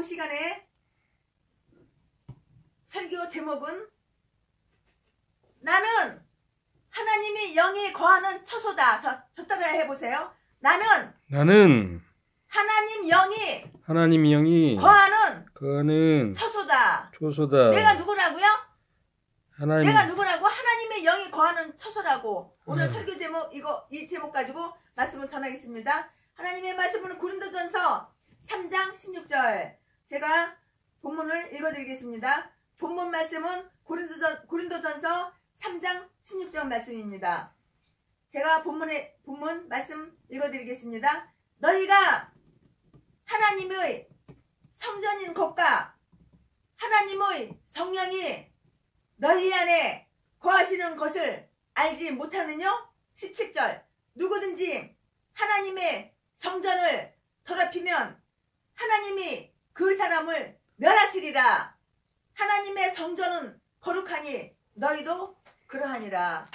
설교 시간에 설교 제목은 나는 하나님이 영이 거하는 처소다. 저 따라 해보세요. 나는 하나님 영이 거하는 처소다. 내가 누구라고요? 내가 누구라고? 하나님의 영이 거하는 처소라고. 오늘 설교 제목 이 제목 가지고 말씀을 전하겠습니다. 하나님의 말씀은 고린도전서 3장 16절. 제가 본문을 읽어드리겠습니다. 본문 말씀은 고린도전서 3장 16절 말씀입니다. 제가 본문 말씀 읽어드리겠습니다. 너희가 하나님의 성전인 것과 하나님의 성령이 너희 안에 거하시는 것을 알지 못하느냐? 17절. 누구든지 하나님의 성전을 더럽히면 하나님이 그 사람을 멸하시리라. 하나님의 성전은 거룩하니 너희도 그러하니라.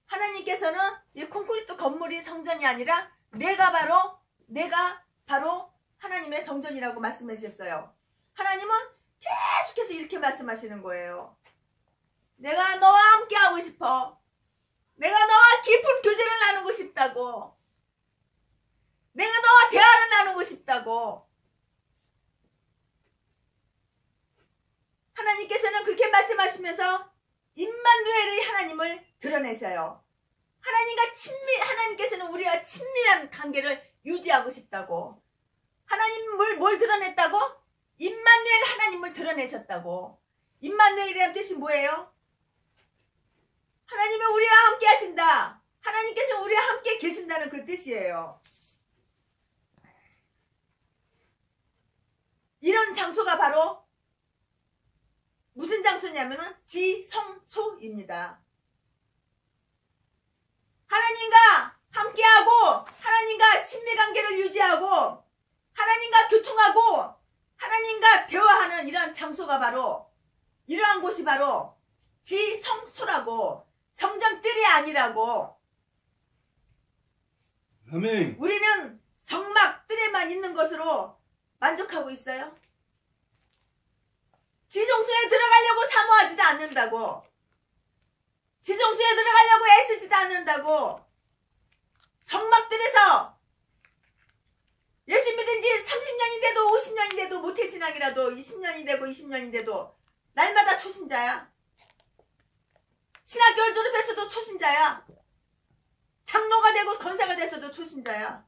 하나님께서는 이 콘크리트 건물이 성전이 아니라 내가 바로 하나님의 성전이라고 말씀하셨어요. 하나님은 계속해서 이렇게 말씀하시는 거예요. 내가 너와 함께 하고 싶어. 내가 너와 깊은 교제를 나누고 싶다고. 내가 너와 대화를 나누고 싶다고. 하나님께서는 그렇게 말씀하시면서 임마누엘의 하나님을 드러내셔요. 하나님께서는 우리와 친밀한 관계를 유지하고 싶다고. 하나님 뭘 드러냈다고? 임마누엘 하나님을 드러내셨다고. 임마누엘이라는 뜻이 뭐예요? 하나님은 우리와 함께 하신다. 하나님께서 우리와 함께 계신다는 그 뜻이에요. 이런 장소가 바로 무슨 장소냐면은 지성소입니다. 하나님과 함께하고 하나님과 친밀관계를 유지하고 하나님과 교통하고 하나님과 대화하는 이러한 장소가 바로 이러한 곳이 바로 지성소라고. 성전뜰이 아니라고. 아멘. 우리는 성막뜰에만 있는 것으로 만족하고 있어요. 지성소에 들어가려고 사모하지도 않는다고. 지성소에 들어가려고 애쓰지도 않는다고. 성막뜰에서 예수 믿은 지 30년이 돼도 50년이 돼도 모태신앙이라도 20년이 되고 20년이 돼도 날마다 초신자야. 신학교를 졸업했어도 초신자야. 장로가 되고 권사가 됐어도 초신자야.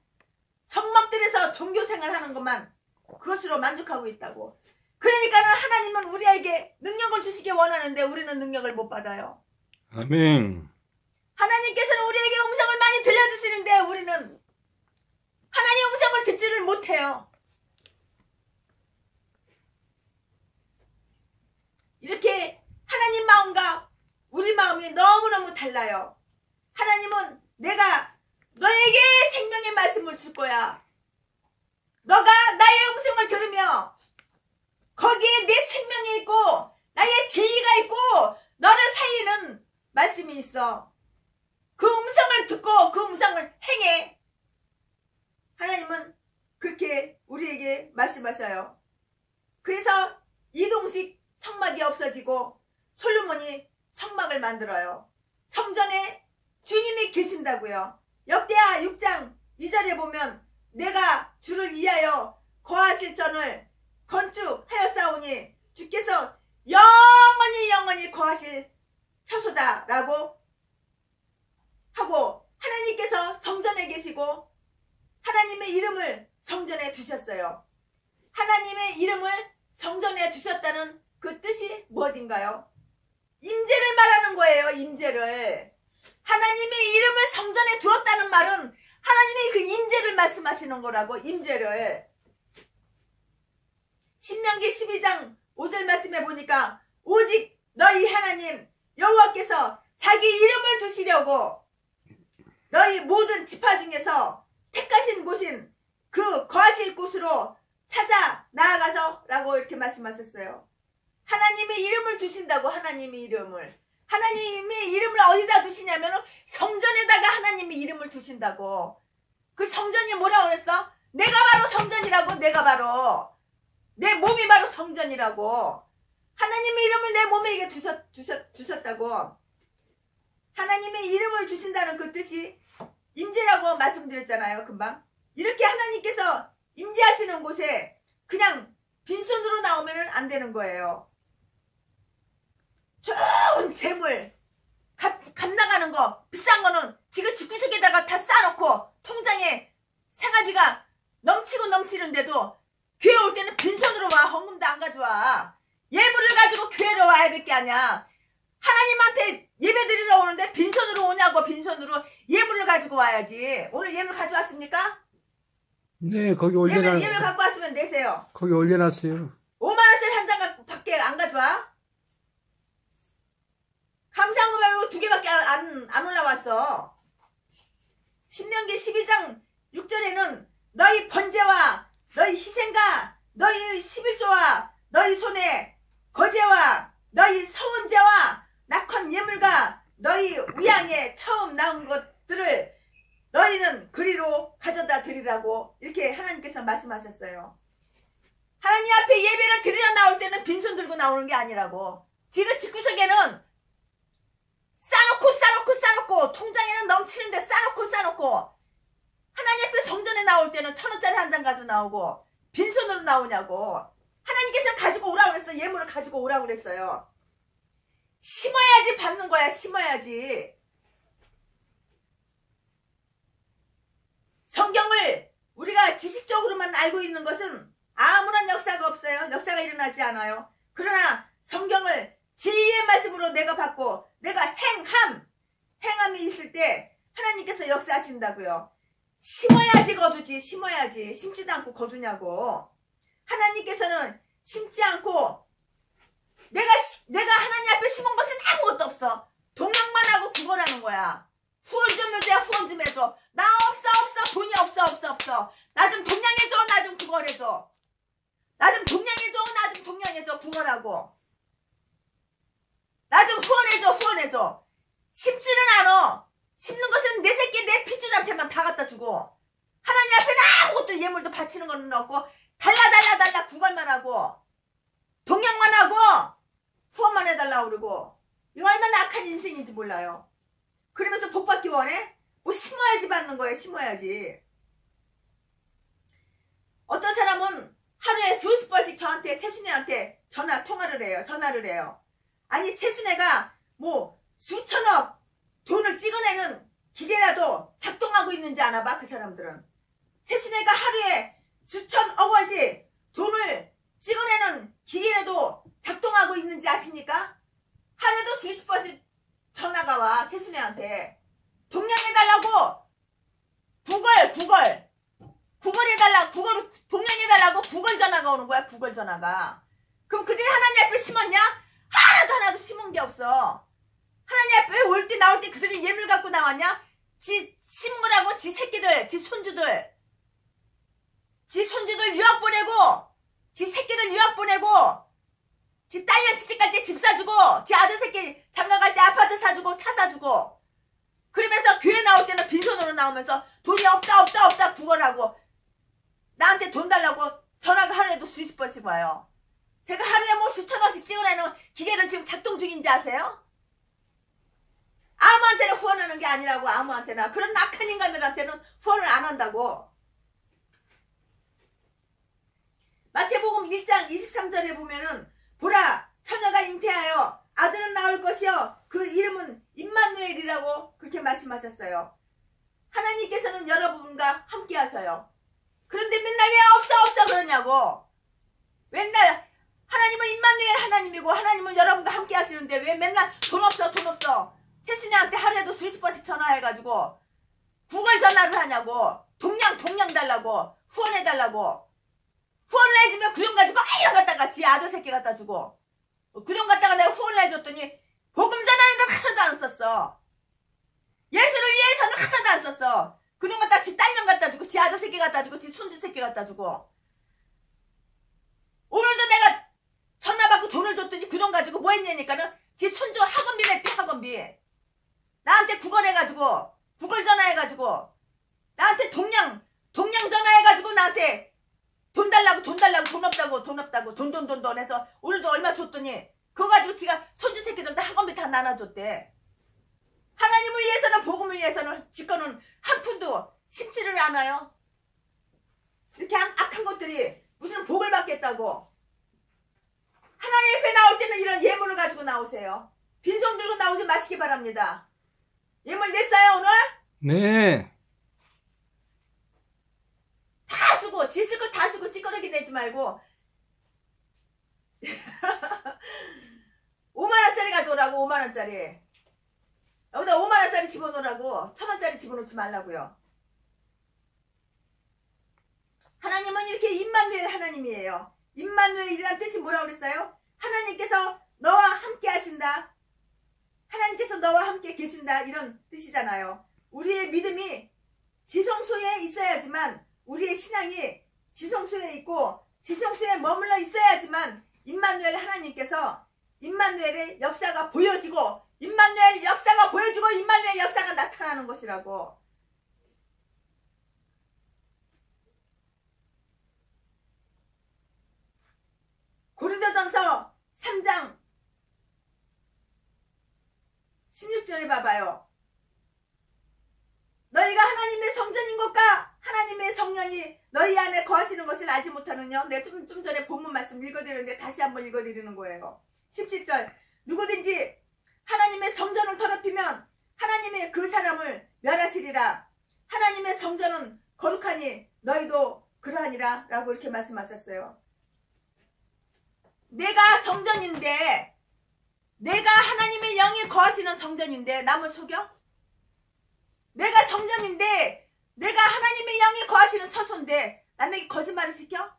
성막들에서 종교생활 하는 것만 그것으로 만족하고 있다고. 그러니까는 하나님은 우리에게 능력을 주시기 원하는데 우리는 능력을 못 받아요. 아멘. 하나님께서는 우리에게 음성을 많이 들려주시는데 우리는 하나님의 음성을 듣지를 못해요. 이렇게 하나님 마음과 우리 마음이 너무너무 달라요. 하나님은 내가 너에게 생명의 말씀을 줄 거야. 너가 나의 음성을 들으며 거기에 내 생명이 있고 나의 진리가 있고 너를 살리는 말씀이 있어. 그 음성을 듣고 그 음성을 행해. 하나님은 그렇게 우리에게 말씀하셔요. 그래서 이동식 성막이 없어지고 솔로몬이 성막을 만들어요. 성전에 주님이 계신다고요. 역대하 6장 2절에 보면 내가 주를 위하여 거하실 전을 건축하였사오니 주께서 영원히 거하실 처소다라고 하고 하나님께서 성전에 계시고 하나님의 이름을 성전에 두셨어요. 하나님의 이름을 성전에 두셨다는 그 뜻이 무엇인가요? 임재를 말하는 거예요. 임재를. 하나님의 이름을 성전에 두었다는 말은 하나님의 그 임재를 말씀하시는 거라고. 임재를. 신명기 12장 5절 말씀에 보니까 오직 너희 하나님 여호와께서 자기 이름을 두시려고 너희 모든 지파 중에서 택하신 곳인 그 거하실 곳으로 찾아 나아가서 라고 이렇게 말씀하셨어요. 하나님의 이름을 두신다고. 하나님의 이름을 어디다 두시냐면 성전에다가 하나님의 이름을 두신다고. 그 성전이 뭐라고 그랬어? 내가 바로 성전이라고. 내가 바로 내 몸이 바로 성전이라고. 하나님의 이름을 내 몸에 주셨다고. 하나님의 이름을 주신다는 그 뜻이 임재라고 말씀드렸잖아요, 금방. 이렇게 하나님께서 임재하시는 곳에 그냥 빈손으로 나오면 안 되는 거예요. 좋은 재물, 값 나가는 거, 비싼 거는 지금 집구석에다가 다 싸놓고 통장에 생활비가 넘치고 넘치는데도 교회 올 때는 빈손으로 와. 헌금도 안 가져와. 예물을 가지고 교회로 와야 될 게 아니야. 하나님한테 예배 드리러 오는데 빈손으로 오냐고. 빈손으로 예물을 가지고 와야지. 오늘 예물 가져왔습니까? 네, 거기 예물 갖고 왔으면 내세요. 거기 올려놨어요. 5만원짜리 한 장 밖에 안 가져와? 감사한금 말고 2개밖에 안 올라왔어. 신명기 12장 6절에는 너희 번제와 너희 희생과 너희 11조와 너희 손에 거제와 너희 서원제와 낙헌 예물과 너희 우양에 처음 나온 것들을 너희는 그리로 가져다 드리라고 이렇게 하나님께서 말씀하셨어요. 하나님 앞에 예배를 드리러 나올 때는 빈손 들고 나오는 게 아니라고. 지금 집구석에는 싸놓고 통장에는 넘치는데 싸놓고 하나님 앞에 성전에 나올 때는 1,000원짜리 한 장 가지고 나오고 빈손으로 나오냐고. 하나님께서는 가지고 오라고 그랬어요. 예물을 가지고 오라고 그랬어요. 심어야지 받는 거야. 심어야지. 성경을 우리가 지식적으로만 알고 있는 것은 아무런 역사가 없어요. 역사가 일어나지 않아요. 그러나 성경을 진리의 말씀으로 내가 받고 내가 행함이 있을 때 하나님께서 역사하신다고요. 심어야지 거두지. 심어야지. 심지도 않고 거두냐고. 하나님께서는 심지 않고 내가 하나님 앞에 심은 것은 아무것도 없어. 동양만 하고 구걸하는 거야. 후원 좀 해줘. 후원 좀 해줘. 나 없어. 돈이 없어. 나 좀 동양해줘. 나 좀 구걸해줘. 나 좀 동양해줘. 나 좀 동양해줘. 구걸하고. 나 좀 후원해줘. 심지는 않아. 심는 것은 내 새끼 내 핏줄한테만 다 갖다 주고 하나님 앞에는 아무것도 예물도 바치는 건 없고 달라 구걸만 하고 동양만 하고 후원만 해달라고 그러고. 이거 얼마나 악한 인생인지 몰라요. 그러면서 복 받기 원해? 뭐 심어야지 받는 거예요. 심어야지. 어떤 사람은 하루에 수십 번씩 저한테 최순애한테 전화를 해요. 아니 최순애가 뭐 수천억 돈을 찍어내는 기계라도 작동하고 있는지 아나 봐. 그 사람들은. 최순애가 하루에 수천억 원씩 돈을 찍어내는 기계라도 작동하고 있는지 아십니까? 하루에도 수십 번씩 전화가 와. 최순애한테 동양해달라고. 구걸해달라고. 동양해달라고 구걸 전화가 오는 거야. 구걸 전화가. 그럼 그들이 하나님 앞에 심었냐? 하나도 심은 게 없어. 하나님 앞에 올 때 나올 때 그들이 예물 갖고 나왔냐? 지 심으라고 지 새끼들, 지 손주들 유학 보내고, 지 새끼들 유학 보내고, 지 딸년 시집갈 때 집 사주고, 지 아들 새끼 장가갈 때 아파트 사주고, 차 사주고. 그러면서 교회 나올 때는 빈손으로 나오면서 돈이 없다 구걸하고 나한테 돈 달라고 전화가 하루에도 수십 번씩 와요. 제가 하루에 뭐 수천 원씩 찍어내는 기계를 지금 작동 중인지 아세요? 아무한테나 후원하는 게 아니라고. 아무한테나. 그런 악한 인간들한테는 후원을 안 한다고. 마태복음 1장 23절에 보면은 보라 처녀가 잉태하여 아들은 낳을 것이요 그 이름은 임마누엘이라고 그렇게 말씀하셨어요. 하나님께서는 여러분과 함께 하셔요. 그런데 맨날 왜 없어 그러냐고. 맨날 하나님은 임마누엘 하나님이고 하나님은 여러분과 함께 하시는데 왜 맨날 돈 없어. 최순애한테 하루에도 수십 번씩 전화해가지고 구걸 전화를 하냐고. 동양 달라고. 후원해달라고. 후원을 해주면 구령 가지고 아이랑 갖다가 지 아들 새끼 갖다 주고. 구령 갖다가 내가 후원을 해줬더니 복음 전하는 데는 하나도 안 썼어. 예수를 위해서는 하나도 안 썼어. 구령 갖다가 지 딸년 갖다 주고 지 아들 새끼 갖다 주고 지 손주 새끼 갖다 주고. 오늘도 내가 전화 받고 돈을 줬더니 구령 가지고 뭐 했냐니까는 지 손주 학원비 냈대. 학원비. 나한테 구걸 전화해가지고 나한테 동양 전화해가지고 나한테 돈 달라고 돈 없다고 돈 해서 오늘도 얼마 줬더니 그거 가지고 지가 손주 새끼들 다 학원비 다 나눠줬대. 하나님을 위해서는 복음을 위해서는 지거는 한 푼도 심지를 않아요. 이렇게 악한 것들이 무슨 복을 받겠다고. 하나님 앞에 나올 때는 이런 예물을 가지고 나오세요. 빈손 들고 나오지 마시기 바랍니다. 예물 냈어요 오늘? 네. 다 쓰고 지을 거 다 쓰고 찌꺼러기 내지 말고 5만원짜리 가져오라고. 5만원짜리 여기다 5만원짜리 집어넣으라고. 1,000원짜리 집어넣지 말라고요. 하나님은 이렇게 임마누엘 하나님이에요. 임마누엘이란 뜻이 뭐라고 그랬어요? 하나님께서 너와 함께 하신다. 하나님께서 너와 함께 계신다. 이런 뜻이잖아요. 우리의 믿음이 지성소에 있어야지만, 우리의 신앙이 지성소에 있고 지성소에 머물러 있어야지만 임마누엘 하나님께서 임마누엘의 역사가 보여지고 임마누엘 역사가 보여지고 임마누엘 역사가 나타나는 것이라고. 고린도전서 3장 16절에 봐봐요. 너희가 하나님의 성전인 것과 하나님의 성령이 너희 안에 거하시는 것을 알지 못하느냐. 내가 좀 전에 본문 말씀 읽어드렸는데 다시 한번 읽어드리는 거예요. 17절 누구든지 하나님의 성전을 더럽히면 하나님의 그 사람을 멸하시리라. 하나님의 성전은 거룩하니 너희도 그러하니라 라고 이렇게 말씀하셨어요. 내가 성전인데, 내가 하나님의 영이 거하시는 성전인데 남을 속여? 내가 성전인데 내가 하나님의 영이 거하시는 처소인데 남에게 거짓말을 시켜?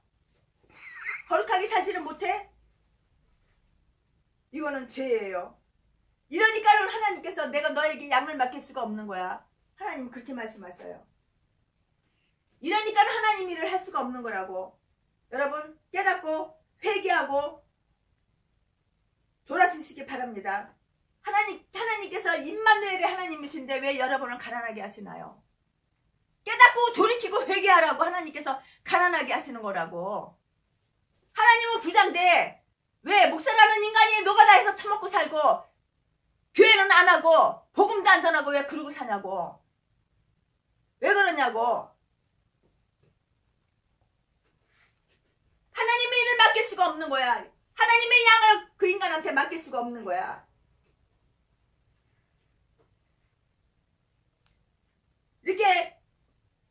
거룩하게 살지를 못해? 이거는 죄예요. 이러니까는 하나님께서 내가 너에게 양을 맡길 수가 없는 거야. 하나님 그렇게 말씀하셔요. 이러니까는 하나님 일을 할 수가 없는 거라고. 여러분 깨닫고 회개하고 돌아서시기 바랍니다. 하나님께서 임마누엘의 하나님이신데 왜 여러분을 가난하게 하시나요? 깨닫고 돌이키고 회개하라고 하나님께서 가난하게 하시는 거라고. 하나님은 부자인데 왜 목사라는 인간이 노가다 해서 처먹고 살고 교회는 안 하고 복음도 안 전하고 왜 그러고 사냐고. 왜 그러냐고. 하나님의 일을 맡길 수가 없는 거야. 하나님의 양을 그 인간한테 맡길 수가 없는 거야. 이렇게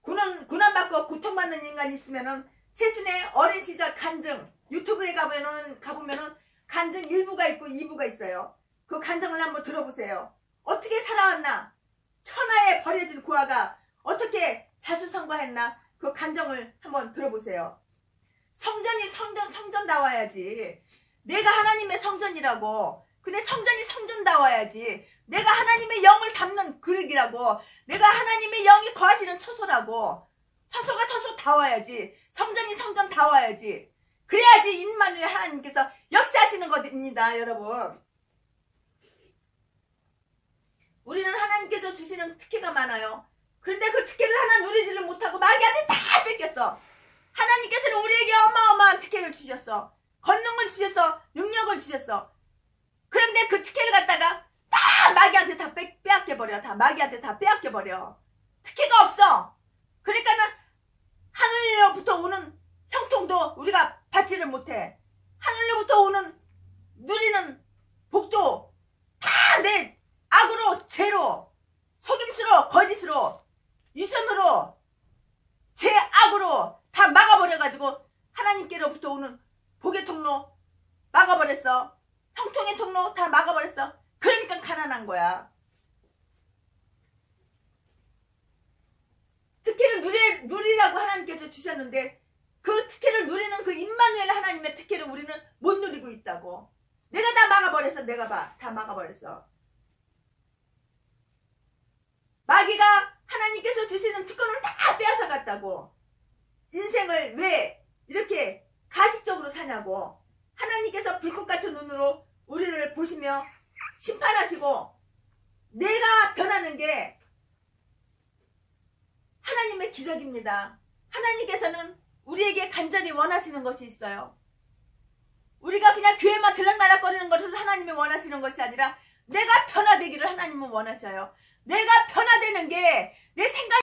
고난받고 고통받는 인간이 있으면은 최순의 어린 시절 간증 유튜브에 가보면은 간증 1부가 있고 2부가 있어요. 그 간증을 한번 들어보세요. 어떻게 살아왔나? 천하에 버려진 고아가 어떻게 자수성가했나? 그 간증을 한번 들어보세요. 성전이 성전다워야지. 내가 하나님의 성전이라고. 근데 성전이 성전다워야지. 내가 하나님의 영을 담는 그릇이라고. 내가 하나님의 영이 거하시는 처소라고. 처소가 처소다워야지. 성전이 성전다워야지. 그래야지 임마누엘 하나님께서 역사하시는 것입니다. 여러분. 우리는 하나님께서 주시는 특혜가 많아요. 그런데 그 특혜를 하나 누리지를 못하고 마귀한테 다 뺏겼어. 하나님께서는 우리에게 어마어마한 특혜를 주셨어. 걷는 걸 주셨어. 능력을 주셨어. 그런데 그 특혜를 갖다가 다 마귀한테 다 빼앗겨버려. 다 마귀한테 다 빼앗겨버려. 특혜가 없어. 그러니까는 하늘로부터 오는 형통도 우리가 받지를 못해. 하늘로부터 오는 누리는 복도 다 내 악으로, 죄로, 속임수로, 거짓으로, 유선으로, 제 악으로 다 막아버려가지고 하나님께로부터 오는 복의 통로 막아버렸어. 형통의 통로 다 막아버렸어. 그러니까 가난한 거야. 특혜를 누리라고 하나님께서 주셨는데 그 특혜를 누리는 그 임마누엘 하나님의 특혜를 우리는 못 누리고 있다고. 내가 다 막아버렸어. 내가 다 막아버렸어. 마귀가 하나님께서 주시는 특권을 다 빼앗아갔다고. 인생을 왜 이렇게 가식적으로 사냐고. 하나님께서 불꽃 같은 눈으로 우리를 보시며 심판하시고 내가 변하는 게 하나님의 기적입니다. 하나님께서는 우리에게 간절히 원하시는 것이 있어요. 우리가 그냥 교회만 들락날락거리는 것을 하나님이 원하시는 것이 아니라 내가 변화되기를 하나님은 원하셔요. 내가 변화되는 게 내 생각